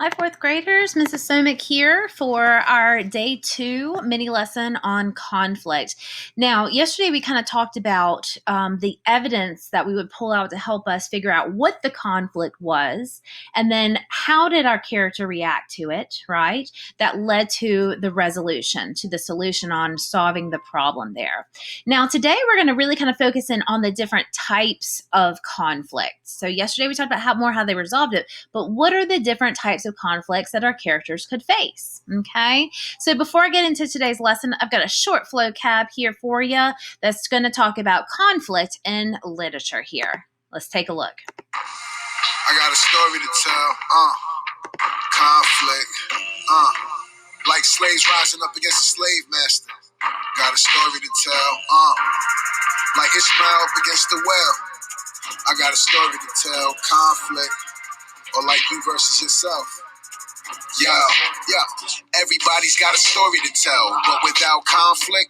Hi, fourth graders. Mrs. Somick here for our day 2 mini lesson on conflict. Now, yesterday we kind of talked about the evidence that we would pull out to help us figure out what the conflict was, and then how did our character react to it, right? That led to the resolution, to the solution on solving the problem there. Now, today we're going to really kind of focus in on the different types of conflict. So yesterday we talked about how they resolved it, but what are the different types of conflicts that our characters could face? Okay, so before I get into today's lesson, I've got a short vocab here for you that's going to talk about conflict in literature here. Let's take a look. I got a story to tell. Conflict. Like slaves rising up against a slave master. Got a story to tell. Like Ishmael up against the well. I got a story to tell. Conflict. Or like you versus yourself. Yeah. Everybody's got a story to tell, but without conflict,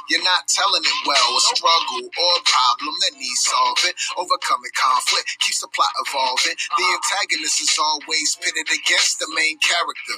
you're not telling it well. A struggle or a problem that needs solving. Overcoming conflict keeps the plot evolving. The antagonist is always pitted against the main character.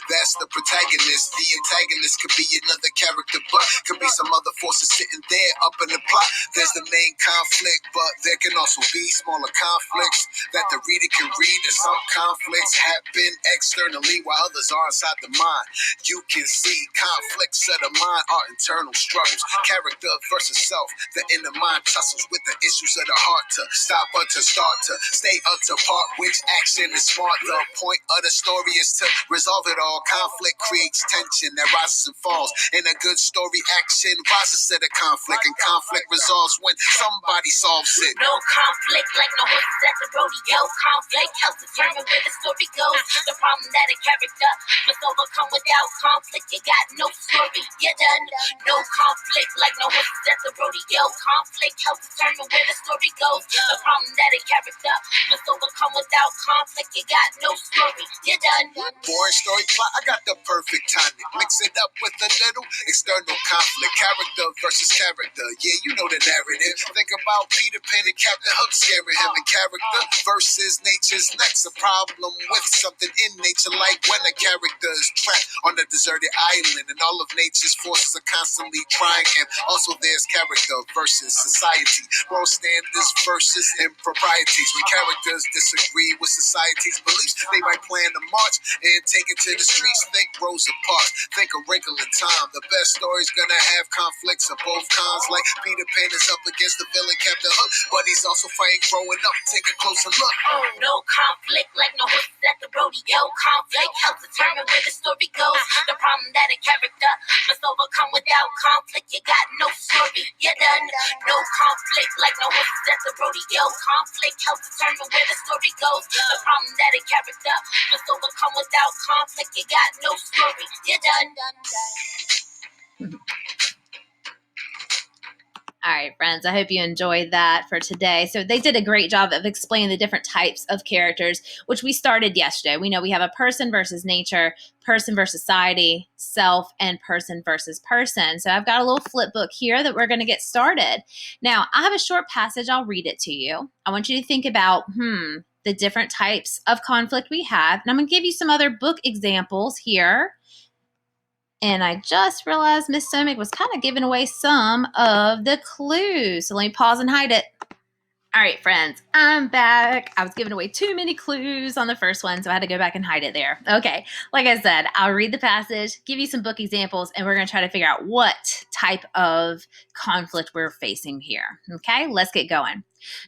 That's the protagonist. The antagonist could be another character, but could be some other forces sitting there up in the plot. There's the main conflict, but there can also be smaller conflicts that the reader can read. And some conflicts happen externally while others are inside the mind. You can see conflicts of the mind are internal struggles. Character versus self. The inner mind tussles with the issues of the heart. To stop or to start, to stay or to part. Which action is smart? The point of the story is to resolve it all. Conflict creates tension that rises and falls. In a good story, action rises to the conflict, and conflict resolves when somebody solves it. No conflict like no horses at the rodeo. Conflict helps determine where the story goes. The problem that a character must overcome. Without conflict, you got no story. You're done. No conflict like no horses at the rodeo. Conflict helps determine where the story goes. The problem that a character must overcome. Without conflict, you got no story. You're done. Boring story plot, I got the perfect timing. Mix it up with a little external conflict. Character versus character. Yeah, you know the narrative. Think about Peter Pan and Captain Hook scaring him. And character versus nature's next. A problem with something in nature, like when a character is trapped on a deserted island and all of nature's forces are constantly trying. And also there's character versus society. Moral standards versus improprieties. When characters disagree with society's beliefs, they might plan to march and take it to the streets. Think Rosa Parks, think A Wrinkle in Time. The best story's gonna have conflicts of both kinds. Like Peter Pan is up against the villain Captain Hook, but he's also fighting growing up. Take a closer look. No conflict like no horses at the rodeo. Conflict helps determine where the story goes. The problem that a character must overcome. Without conflict, you got no story. You're done. No conflict like no horses at the rodeo. Conflict helps determine where the story goes. The problem that a character must overcome. Without conflict, you got no story. You're done. All right, friends, I hope you enjoyed that for today. So they did a great job of explaining the different types of characters, which we started yesterday. We know we have a person versus nature, person versus society, self, and person versus person. So I've got a little flip book here that we're going to get started. Now, I have a short passage. I'll read it to you. I want you to think about, the different types of conflict we have. And I'm going to give you some other book examples here. And I just realized Miss Somick was kind of giving away some of the clues. So let me pause and hide it. All right, friends, I'm back. I was giving away too many clues on the first one, so I had to go back and hide it there. Okay, like I said, I'll read the passage, give you some book examples, and we're going to try to figure out what type of conflict we're facing here. Okay, let's get going.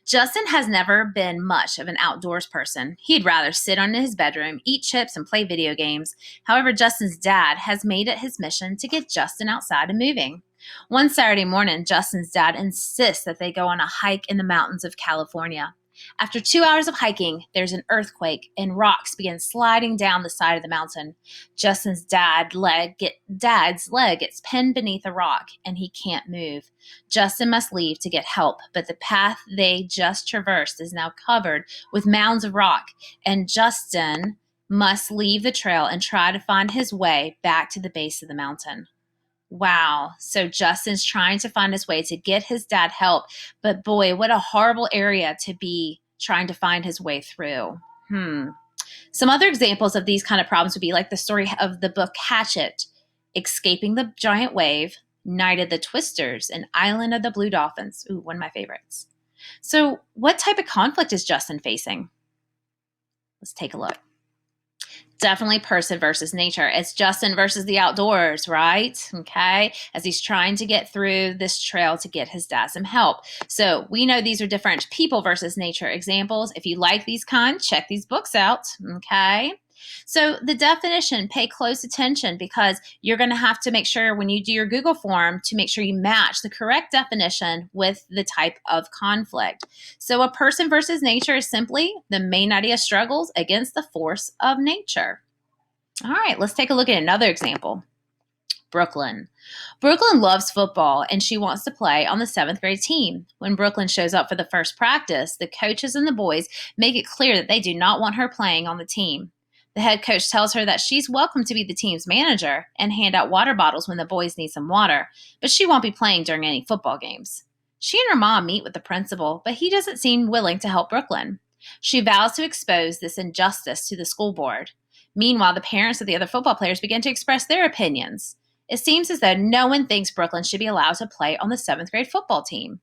Justin has never been much of an outdoors person. He'd rather sit in his bedroom, eat chips, and play video games. However, Justin's dad has made it his mission to get Justin outside and moving. One Saturday morning, Justin's dad insists that they go on a hike in the mountains of California. After 2 hours of hiking, there's an earthquake and rocks begin sliding down the side of the mountain. Justin's dad's leg gets pinned beneath a rock and he can't move. Justin must leave to get help, but the path they just traversed is now covered with mounds of rock, and Justin must leave the trail and try to find his way back to the base of the mountain. Wow. So Justin's trying to find his way to get his dad help. But boy, what a horrible area to be trying to find his way through. Some other examples of these kind of problems would be like the story of the book Hatchet, Escaping the Giant Wave, Night of the Twisters, and Island of the Blue Dolphins. Ooh, one of my favorites. So, what type of conflict is Justin facing? Let's take a look. Definitely person versus nature. It's Justin versus the outdoors, right? Okay. As he's trying to get through this trail to get his dad some help. So we know these are different people versus nature examples. If you like these kinds, check these books out. Okay. So the definition, pay close attention because you're going to have to make sure when you do your Google form to make sure you match the correct definition with the type of conflict. So a person versus nature is simply the main idea struggles against the force of nature. All right, let's take a look at another example. Brooklyn. Brooklyn loves football and she wants to play on the 7th grade team. When Brooklyn shows up for the first practice, the coaches and the boys make it clear that they do not want her playing on the team. The head coach tells her that she's welcome to be the team's manager and hand out water bottles when the boys need some water, but she won't be playing during any football games. She and her mom meet with the principal, but he doesn't seem willing to help Brooklyn. She vows to expose this injustice to the school board. Meanwhile, the parents of the other football players begin to express their opinions. It seems as though no one thinks Brooklyn should be allowed to play on the 7th grade football team.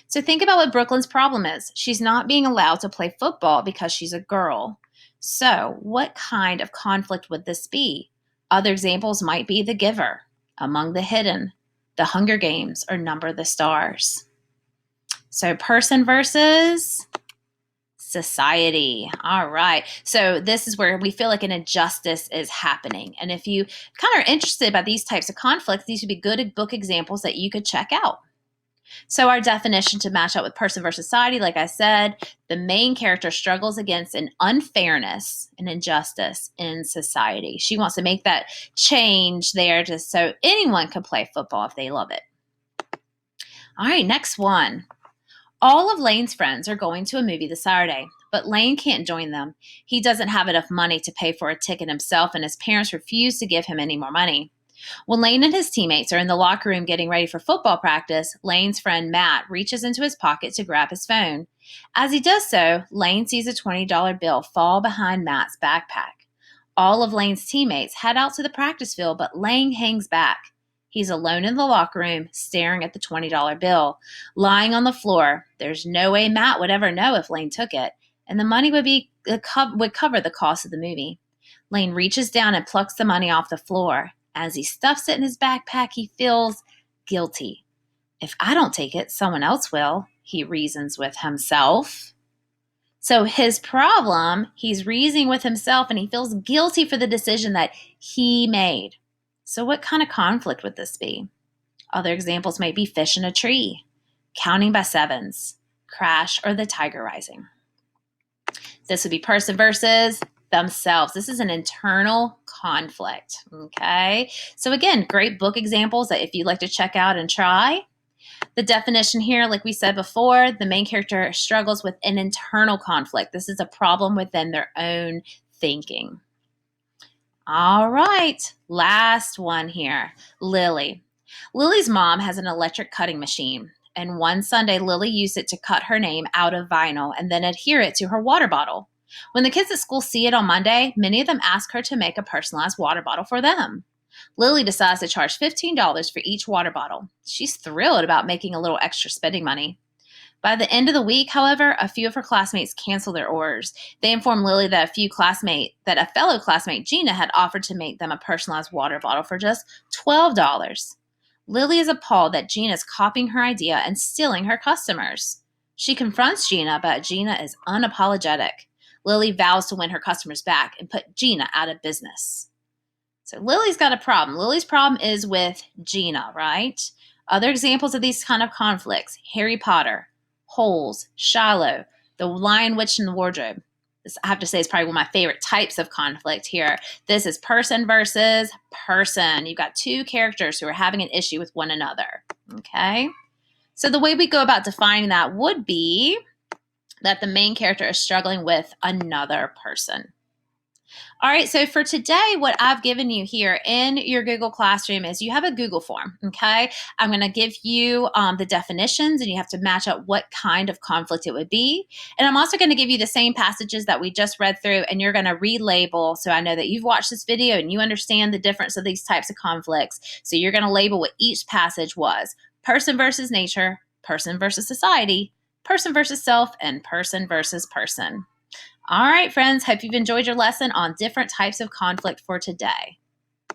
So think about what Brooklyn's problem is. She's not being allowed to play football because she's a girl. So what kind of conflict would this be? Other examples might be The Giver, Among the Hidden, The Hunger Games, or Number the Stars. So person versus society. All right. So this is where we feel like an injustice is happening. And if you kind of are interested about these types of conflicts, these would be good book examples that you could check out. So our definition to match up with person versus society, like I said, the main character struggles against an unfairness and injustice in society. She wants to make that change there just so anyone can play football if they love it. All right, next one. All of Lane's friends are going to a movie this Saturday, but Lane can't join them. He doesn't have enough money to pay for a ticket himself, and his parents refuse to give him any more money. When Lane and his teammates are in the locker room getting ready for football practice, Lane's friend Matt reaches into his pocket to grab his phone. As he does so, Lane sees a $20 bill fall behind Matt's backpack. All of Lane's teammates head out to the practice field, but Lane hangs back. He's alone in the locker room, staring at the $20 bill. Lying on the floor, there's no way Matt would ever know if Lane took it, and the money would cover the cost of the movie. Lane reaches down and plucks the money off the floor. As he stuffs it in his backpack, he feels guilty. If I don't take it, someone else will, he reasons with himself. So his problem, he's reasoning with himself and he feels guilty for the decision that he made. So what kind of conflict would this be? Other examples might be Fish in a Tree, Counting by Sevens, Crash, or The Tiger Rising. This would be person versus themselves. This is an internal conflict, okay? So again, great book examples that if you'd like to check out and try. The definition here, like we said before, the main character struggles with an internal conflict. This is a problem within their own thinking. All right, last one here, Lily. Lily's mom has an electric cutting machine, and one Sunday, Lily used it to cut her name out of vinyl and then adhere it to her water bottle. When the kids at school see it on Monday, many of them ask her to make a personalized water bottle for them. Lily decides to charge $15 for each water bottle. She's thrilled about making a little extra spending money. By the end of the week, however, a few of her classmates cancel their orders. They inform Lily that a fellow classmate, Gina, had offered to make them a personalized water bottle for just $12. Lily is appalled that Gina is copying her idea and stealing her customers. She confronts Gina, but Gina is unapologetic. Lily vows to win her customers back and put Gina out of business. So Lily's got a problem. Lily's problem is with Gina, right? Other examples of these kind of conflicts, Harry Potter, Holes, Shiloh, The Lion, Witch, and the Wardrobe. This, I have to say, is probably one of my favorite types of conflict here. This is person versus person. You've got two characters who are having an issue with one another, okay? So the way we go about defining that would be that the main character is struggling with another person. All right, so for today, what I've given you here in your Google Classroom is you have a Google form, okay? I'm going to give you the definitions, and you have to match up what kind of conflict it would be. And I'm also going to give you the same passages that we just read through, and you're going to relabel, so I know that you've watched this video and you understand the difference of these types of conflicts. So you're going to label what each passage was: person versus nature, person versus society, person versus self, and person versus person. All right, friends, hope you've enjoyed your lesson on different types of conflict for today.